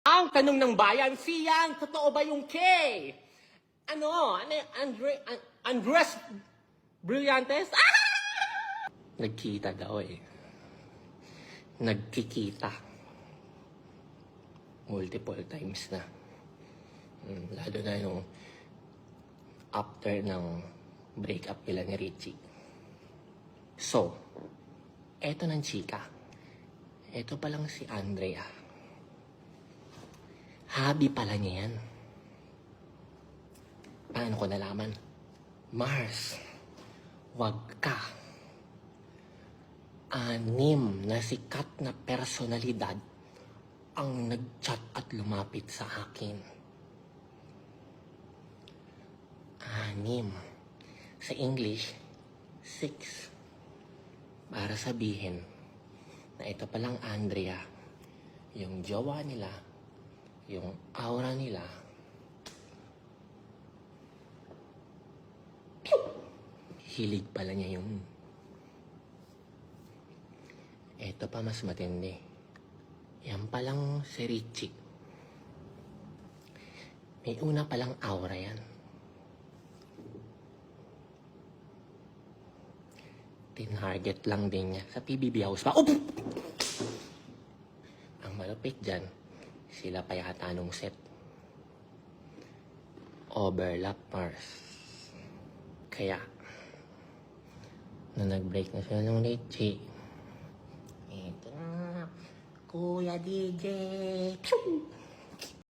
Ang tanong ng bayan, Sian, totoo ba yung K? Andres Brillantes? Nagkita daw eh. Nagkikita. Multiple times na. Lalo na yung after ng breakup nila ni Richie. So, eto ng chika. Eto palang si Andrea. Hobby pala niya yan. Paano ko nalaman? Mars, wag ka. 6 na sikat na personalidad ang nag-chat at lumapit sa akin. 6. Sa English, 6. Para sabihin na ito palang Andrea, yung jowa nila, yung aura nila, hilig pala niya yun. Ito pa mas matindi. Yan palang si Richie. May una palang aura yan. Tinarget lang din niya sa PBB House pa. Ang malupit dyan, sila pa yata nung set. Overlap Mars. Kaya, na nag-break na sila ng Richie, ito na, Kuya DJ. Pew!